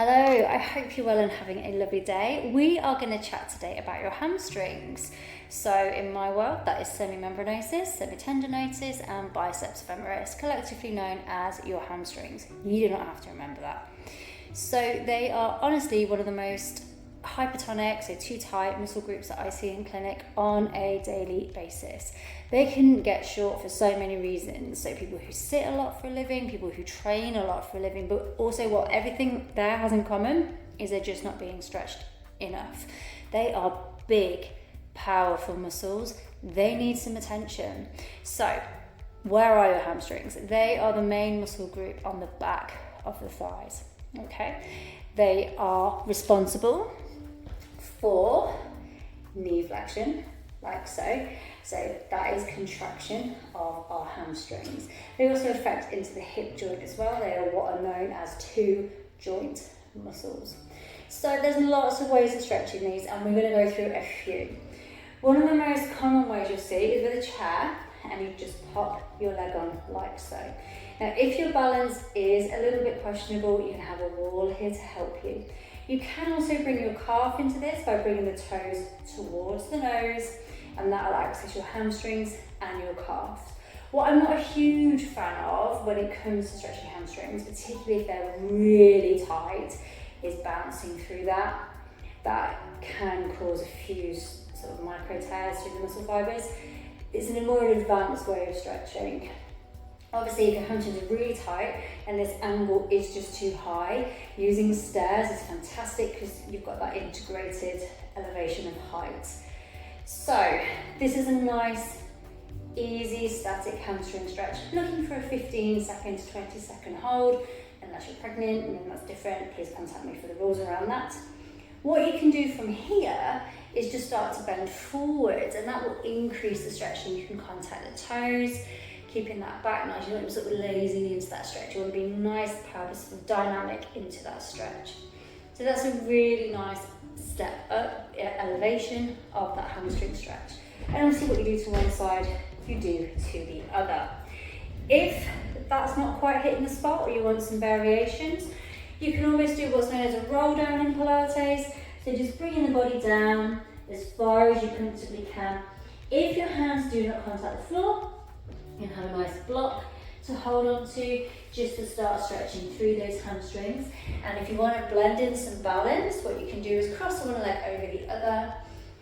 Hello, I hope you're well and having a lovely day. We are going to chat today about your hamstrings. So in my world, that is semimembranosus, semitendinosus and biceps femoris, collectively known as your hamstrings. You do not have to remember that. So they are honestly one of the most hypertonic, so too tight muscle groups that I see in clinic on a daily basis. They can get short for so many reasons. So people who sit a lot for a living, people who train a lot for a living, but also what everything there has in common is they're just not being stretched enough. They are big, powerful muscles. They need some attention. So where are your hamstrings? They are the main muscle group on the back of the thighs. Okay, they are responsible for knee flexion, like so. So that is contraction of our hamstrings. They also affect into the hip joint as well. They are what are known as two joint muscles. So there's lots of ways of stretching these, and we're going to go through a few. One of the most common ways you'll see is with a chair, and you just pop your leg on like so. Now, if your balance is a little bit questionable, you can have a wall here to help you. You can also bring your calf into this by bringing the toes towards the nose, and that will access your hamstrings and your calves. What I'm not a huge fan of when it comes to stretching hamstrings, particularly if they're really tight, is bouncing through that. That can cause a few sort of micro tears through the muscle fibers. It's a more advanced way of stretching. Obviously, if your hamstrings are really tight and this angle is just too high, using stairs is fantastic because you've got that integrated elevation of height. So this is a nice, easy, static hamstring stretch. Looking for a 15-second to 20-second hold. Unless you're pregnant and then that's different, please contact me for the rules around that. What you can do from here is just start to bend forwards, and that will increase the stretching. You can contact the toes, keeping that back nice. You don't want to sort of lazy into that stretch. You want to be nice, purposeful, dynamic into that stretch. So that's a really nice step up, elevation of that hamstring stretch. And obviously what you do to one side, you do to the other. If that's not quite hitting the spot or you want some variations, you can always do what's known as a roll down in Pilates. So just bringing the body down as far as you comfortably can. If your hands do not contact the floor, you can have a nice block to hold on to just to start stretching through those hamstrings. And if you want to blend in some balance, what you can do is cross one leg over the other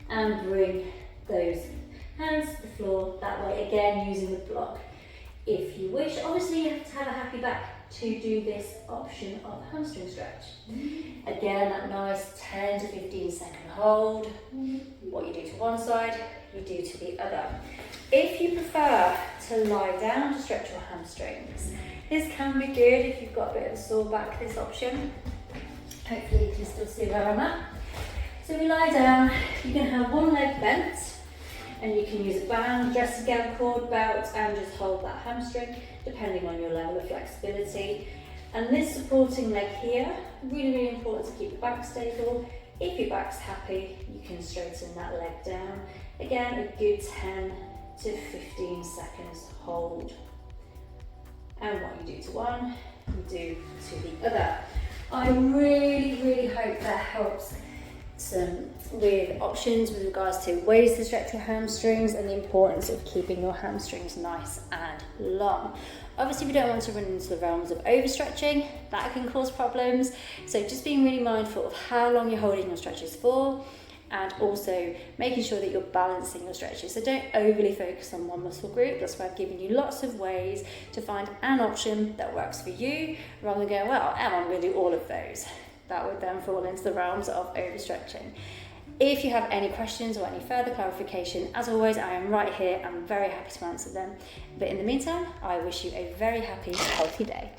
and bring those hands to the floor that way, again using the block if you wish. Obviously you have to have a happy back to do this option of hamstring stretch. Again, that nice 10 to 15 second hold. What you do to one side, you do to the other. If you prefer to lie down to stretch your hamstrings, this can be good if you've got a bit of a sore back, this option. Hopefully you can still see where I'm at. So we lie down, you can have one leg bent, and you can use a band, dressing gown cord, belt, and just hold that hamstring, depending on your level of flexibility. And this supporting leg here, really, really important to keep the back stable. If your back's happy, you can straighten that leg down. Again, a good 10 to 15 seconds hold. And what you do to one, you do to the other. I really, really hope that helps with options with regards to ways to stretch your hamstrings and the importance of keeping your hamstrings nice and long. Obviously, we don't want to run into the realms of overstretching. That can cause problems. So just being really mindful of how long you're holding your stretches for, and also making sure that you're balancing your stretches. So don't overly focus on one muscle group. That's why I've given you lots of ways to find an option that works for you, rather than going, well, I'm going to do all of those. That would then fall into the realms of overstretching. If you have any questions or any further clarification, as always, I am right here. I'm very happy to answer them. But in the meantime, I wish you a very happy, healthy day.